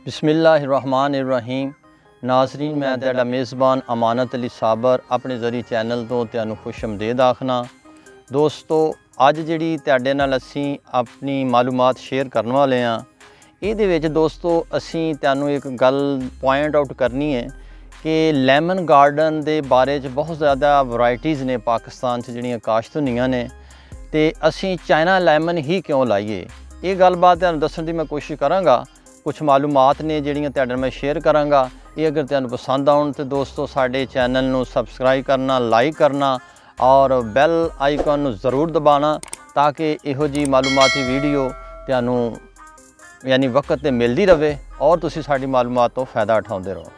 बिस्मिल्लाहिर्रहमानिर्रहीम। नाज़रीन, मैं तेरा मेज़बान अमानत अली साबर अपने ज़रिए चैनल तो तुहानू खुशमदीद आखना। दोस्तों, अज जिहड़ी तुहाडे नाल असीं अपनी मालूमात शेयर करने वाले हाँ, इहदे विच दोस्तों असीं तुहानू एक गल पॉइंट आउट करनी है कि लैमन गार्डन दे बारे च बहुत ज़्यादा वैराइटीज़ ने पाकिस्तान च जिहड़ियां काश्त होंदियां ने, ते असीं चाइना लैमन ही क्यों लाइए। ये गलबात तुहानू दस्सण दी मैं कोशिश करांगा। कुछ मालूमात ने जिहड़ियां तुहाडे नाल मैं शेयर करांगा। ये अगर तुहानू पसंद आउण ते दोस्तों साडे चैनल नू सबसक्राइब करना, लाइक करना और बैल आइकन नू ज़रूर दबाना, ताकि इहो जी मालूमाती वीडियो तुहानू यानी वक्त ते मिलदी रहे और तुसीं साडी मालूमात तो फ़ायदा उठाउंदे रहो।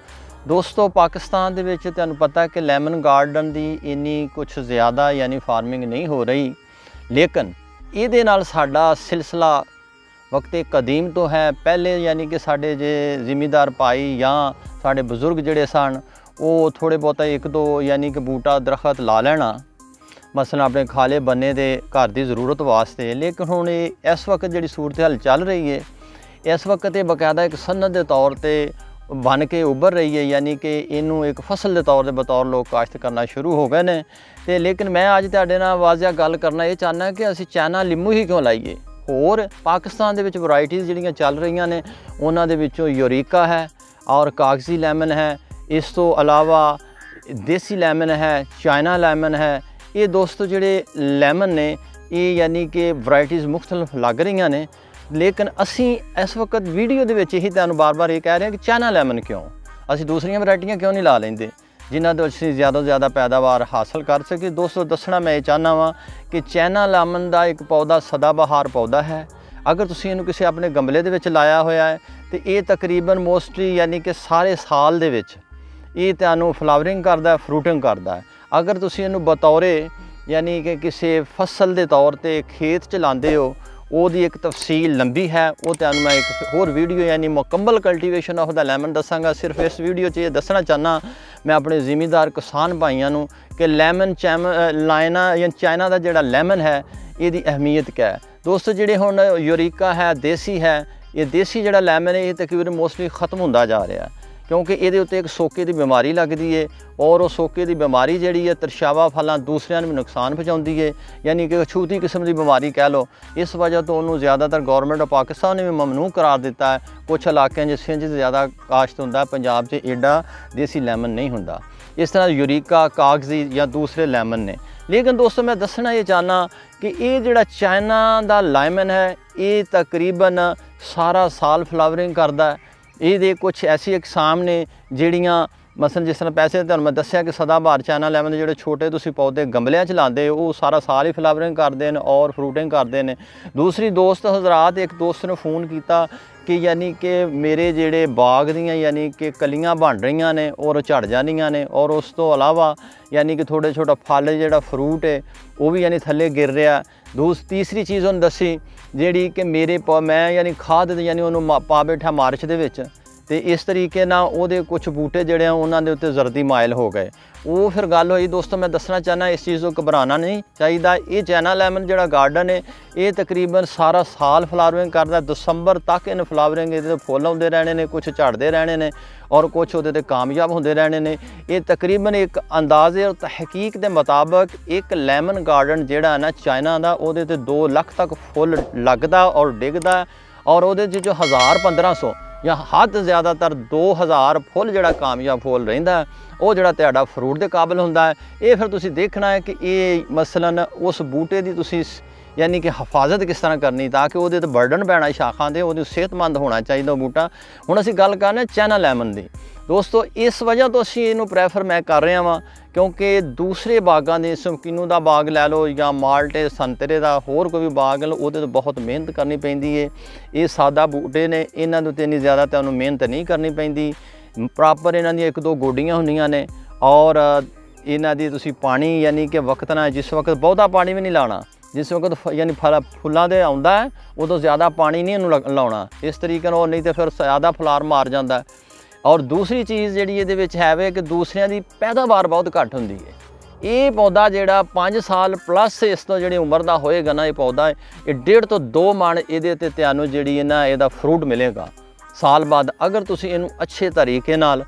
दोस्तों, पाकिस्तान दे विच तुहानू पता है कि लैमन गार्डन दी इन्नी कुछ ज़्यादा यानी फार्मिंग नहीं हो रही, लेकिन इहदे नाल साडा सिलसिला वक्त कदीम तो है। पहले यानी कि साढ़े जे जिमीदार भाई या साढ़े बजुर्ग जिहड़े सन, वो थोड़े बहुता एक दो यानी कि बूटा दरख्त ला लेना, मसलन अपने खाले बन्ने दे घर की ज़रूरत वास्ते। लेकिन हुण इस वक्त जिहड़ी सूरत हाल चल रही है, इस वक्त ये बाकायदा एक सनत के तौर पर बन के उभर रही है, यानी कि इनू एक फसल के तौर पर बतौर लोग काश्त करना शुरू हो गए हैं। तो लेकिन मैं अज तुहाडे नाल वाजिया गल करना ये चाहना कि असीं चाइना लिमू ही क्यों लाइए। होर पाकिस्तान दे विच वैराइटीज़ जिहड़ियां चल रही ने, उन्हां दे विचों यूरिका है और कागज़ी लैमन है, इस तो अलावा देसी लैमन है, चाइना लैमन है। ये दोस्तों जिहड़े लैमन ने ये यानी कि वैराइटीज़ मुख्तलिफ लग रही ने, लेकिन असीं इस वक्त वीडियो दे विच ही तुहानू बार बार ये कह रहे हैं कि चाइना लैमन क्यों, असीं दूसरियां वैराइटियां क्यों नहीं ला लेंदे जिन्हां तो असीं ज़्यादा तो ज़्यादा पैदावार हासिल कर सके। दोस्तों, दसना मैं ये चाहना वा कि चाइना लैमन का एक पौधा सदाबहार पौधा है। अगर तुसीं इहनूं किसी अपने गमले दे विच लाया होया है तो ये तकरीबन मोस्टली यानी कि सारे साल दे विच ये तुहानू फ्लावरिंग करदा है, फ्रूटिंग करदा है। अगर तुसीं इहनूं बतौरे यानी कि किसी फसल के तौर पर खेत च लांदे हो, ਉਹਦੀ एक तफसील लंबी है, वो तुहानू मैं एक होर वीडियो यानी मुकम्मल कल्टीवेशन ऑफ द लैमन दसांगा। सिर्फ इस वीडियो च ये दसना चाहना मैं अपने जिमीदार किसान भाइयों नू कि लैमन लाइना या चाइना का जिहड़ा लैमन है इसकी अहमियत क्या है। दोस्तों, जिहड़े हुण यूरिका है, देसी है, ये देसी जिहड़ा लैमन है ये तकरीबन मोस्टली खत्म होंदा जा रहा है, क्योंकि ये उत्ते एक सोके की बीमारी लगती है और वो सोके की बीमारी जिहड़ी है तरशावा फलां दूसरिਆਂ ਨੂੰ भी नुकसान पहुँचाती है, यानी कि छूती किस्म की बीमारी कह लो। इस वजह तो उन्होंने ज़्यादातर गौरमेंट ऑफ पाकिस्तान ने भी ममनू करार दिता है। कुछ इलाकों च सिंध ज़्यादा काश्त होंदा, पंजाब च एडा देसी लैमन नहीं होंदा। इस तरह यूरिका, कागज़ी या दूसरे लैमन ने। लेकिन दोस्तों, मैं दसना ये चाहना कि ये जिहड़ा चाइना का लैमन है ये तकरीबन सारा साल फ्लावरिंग करता है। ये कुछ ऐसी इकसाम ने जिहड़ियां मसलन जिस तरह पैसे तुहानू मैं दस्सिया कि सदाबहार चाइना लैमन दे जिहड़े छोटे तुसीं पौधे गमलियां च लांदे हो, वो सारा साल ही फ्लावरिंग करते हैं और फ्रूटिंग करते हैं। दूसरी दोस्त हज़रात, एक दोस्त ने फ़ोन किया कि यानी कि मेरे जिहड़े बाग दियां यानी कि कलियां बन रही ने और झड़ जानियां ने, और उस तो अलावा यानी कि थोड़े छोटा फल जिहड़ा फ्रूट है वो भी यानी थल्ले गिर रहा। तीसरी चीज़ उन्होंने दसी जिहड़ी कि मेरे मैं यानी खाद यानी उन्होंने पा बैठा मार्च दे विच, ते इस तरीके ना उहदे कुछ बूटे जिहड़े उन्हां दे उत्ते जर्दी माइल हो गए। वो फिर गल होई। दोस्तों, मैं दसना चाहना इस चीज़ को घबराना नहीं चाहिए। ये चाइना लैमन जिहड़ा गार्डन है ये तकरीबन सारा साल फ्लावरिंग करता, दिसंबर तक इन फ्लावरिंग ये फुल आउंदे रहने ने, कुछ झड़ते रहने ने और कुछ उहदे ते कामयाब होंदे रहने ने। ये तकरीबन एक अंदाजे और तहकीक के मुताबिक एक लैमन गार्डन जिहड़ा ना चाइना का उहदे ते 2 लाख तक फुल लगदा और डिगदा, और उहदे च जो 1000-1500 या हद ज़्यादातर 2000 फुल जिहड़ा कामयाब फुल रहिंदा है, वो जिहड़ा तुहाडा फ्रूट के काबिल हुंदा है। ये फिर तुसीं देखना है कि ये मसलन उस बूटे की तुसीं यानी कि हिफाजत किस तरह करनी ताकि वो बर्डन पैना शाखां दे, वो सेहतमंद होना चाहिए बूटा। हुण असीं गल करने चाइना लैमन की। दोस्तों, इस वजह तो असीं इहनूं प्रैफर मैं कर रहा वां क्योंकि दूसरे बागां दे शौकीनों का बाग लै लो या माल्टे संतरे का होर कोई भी बाग लो, उहदे ते बहुत मेहनत करनी पैंदी है। ये सादा बूटे ने, इन्हां दे उत्ते इन्नी ज़्यादा तुहानूं मेहनत नहीं करनी पैंदी। प्रॉपर इन्हां दी 1-2 गोडियां हुंदियां ने और इन्हां दी तुसीं पानी यानी कि वक्त ना जिस वक्त बहुता पानी भी नहीं लाना, जिस वक्त यानी फुल्लां दे आउंदा है उदों ज़्यादा पानी नहीं इहनूं लाउणा, इस तरीके नाल नहीं तो फिर ज़्यादा फलार मार जाता है। और दूसरी चीज़ जिहड़ी इहदे विच है कि दूसरियां दी पैदावार बहुत घट हुंदी है। ये पौधा जिहड़ा 5 साल प्लस इस तो जिहड़ी उम्र का होएगा ना, ये पौधा ये 1.5 ਤੋਂ 2 मन इहदे ते तुहानूं जिहड़ी ना इहदा फ्रूट मिलेगा। साल बाद अगर तुसी इनू अच्छे तरीके नाल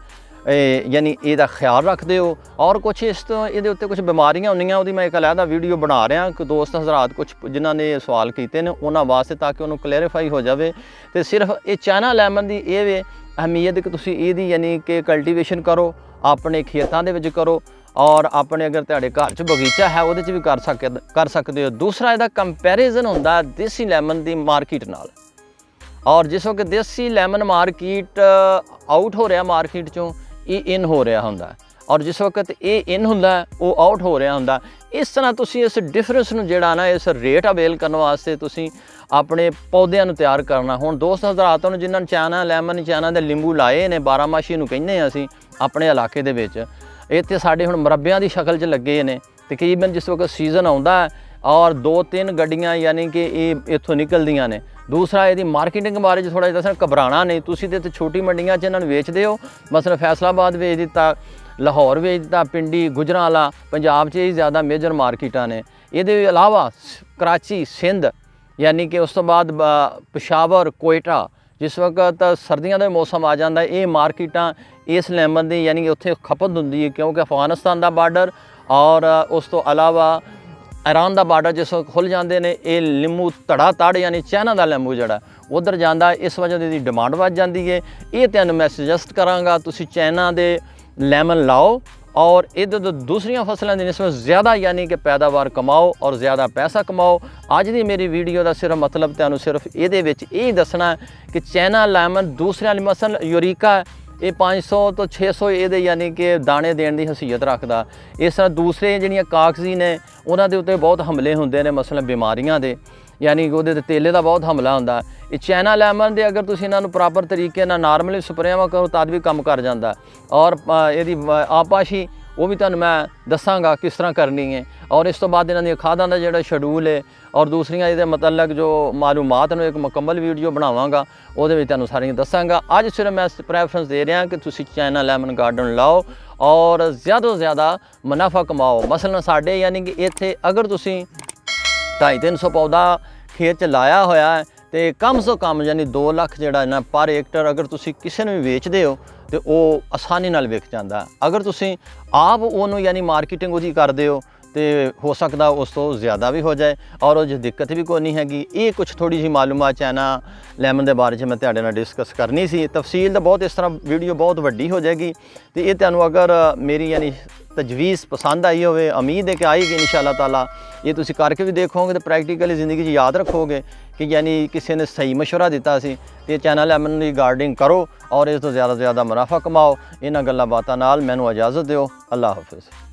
यानी इहदा ख्याल रखते हो और कुछ इस तो ये उत्ते कुछ बीमारियां होंदियां उहदी मैं एक अलहदा वीडियो बना रहा कि दोस्त हज़रात कुछ जिन्होंने सवाल किए ने उन्होंने वास्ते ताकि उन्होंने क्लैरिफाई हो जाए। तो सिर्फ ये चाइना लेमन की ये अहमियत कि तुसी इहदी यानी कि कल्टीवेशन करो अपने खेतों के विच करो और अपने अगर तुहाडे घर च बगीचा है वो भी कर सकते हो। दूसरा इहदा कंपैरिजन हुंदा देसी लेमन की मार्केट नाल और जिस वक्त देसी लेमन मार्केट आउट हो रहा मार्केट चों ये इन हो रहा होंदा और जिस वक्त ये इन होंदा वो आउट हो रहा होंदा। इस तरह तुसी इस डिफरेंस नूं जिहड़ा ना इस रेट अवेल करने वास्ते तुसी अपने पौधों तैयार करना। हुण दोस्त हज़रात नूं जिन्हां चाइना लेमन चाइना दे लिंबू लाए ने 12माशी नूं कहने असीं अपने इलाके दे विच इत्थे साडे हुण मुरब्बियां दी शक्ल च लगे ने तकरीबन जिस वक्त सीजन आउंदा और 2-3 गड्डियां यानी कि इत्थों निकलदियां ने। दूसरा यदि मार्केटिंग बारे थोड़ा जिहा घबराना नहीं, तुसीं ते छोटी मंडियां च इन्हां नूं वेचदे हो, मसलन फैसलाबाद वेच दिता, लाहौर वेच दिता, पिंडी गुजरांवाला पंजाब च ही ज़्यादा मेजर मार्केटां ने। इहदे अलावा कराची सिंध यानी कि उस तो बाद पेशावर कोयटा जिस वक्त सर्दियों का मौसम आ जाता है ये मार्केटां इस लेमन दी यानी कि उत्थे खपत हुंदी है क्योंकि अफगानिस्तान का बार्डर और उस तो अलावा ईरान का बार्डर जिस वक्त खुल जाते हैं ये लिंबू धड़ा तड़ यानी चाइना का लिंबू जड़ा उधर जाता है। इस वजह की डिमांड बढ़ जाती है। ये तुहानूं मैं सजैसट करांगा तुसी चाइना दे लेमन लाओ और इधर दूसरिया फसलों की निस्बत ज़्यादा यानी कि पैदावार कमाओ और ज़्यादा पैसा कमाओ। अज की मेरी वीडियो का सिर्फ मतलब तुहानूं सिर्फ ये दसना है कि चाइना लेमन दूसरे मसल यूरिका ये 500 तो 600 ये यानी कि दाने देने की हसीयत रखता। इस तरह दूसरे जिहड़ियां कागज़ी ने उन्हां दे उत्ते बहुत हमले होंदे ने मसलन बीमारियां दे यानी कि उहदे तेले का बहुत हमला होंदा। ये चाइना लेमन दे अगर तुसीं इन्हां नूं प्रॉपर तरीके नाल नॉर्मली स्प्रेयां करो तद भी काम कर जाता और इहदी आपाशी वो भी तुहानूं मैं दसांगा किस तरह करनी है और इस तो बाद इन्हां दी खादां दा जिहड़ा शेड्यूल है और दूसरियां इहदे मतलब जो मालूमात नूं एक मुकम्मल वीडियो बनावांगा उहदे विच तुहानूं सारियां दसांगा। अज सिर्फ मैं प्रेफरेंस दे रहा कि तुसीं चाइना लेमन गार्डन लाओ और ज़्यादा तो ज़्यादा मुनाफा कमाओ। मसलन साडे यानी कि इत्थे अगर तुसीं 250-300 पौधा खेत च लाया होया है तो कम से कम यानी 2 लाख जिहड़ा ना पर हेक्टर अगर तुसीं किसी नूं भी वेचदे हो तो वो आसानी नाल विक जाता है। अगर तुसीं आप उन्होंने यानी मार्केटिंग उहदी करदे हो तो हो सकता उस तो ज़्यादा भी हो जाए और वो दिक्कत भी कोई नहीं हैगी। ये कुछ थोड़ी जी मालूमात चाइना लेमन के बारे में मैं तुहाडे नाल डिस्कस करनी सी। तफसील तो बहुत इस तरह वीडियो बहुत वड्डी हो जाएगी तो ये तुहानूं अगर मेरी यानी तजवीज़ पसंद आई होवे उम्मीद है कि आएगी इंशाअल्लाह ताला। ये तुसी करके भी देखोगे तो प्रैक्टिकली ज़िंदगी याद रखोगे कि यानी किसी ने सही मशवरा दिता सी तो चाइना लेमन की गार्डनिंग करो और इस तो ज़्यादा से ज़्यादा मुनाफा कमाओ। इन्हां गल्लां बातां नाल मैनूं इजाज़त दिओ। अल्लाह हाफिज़।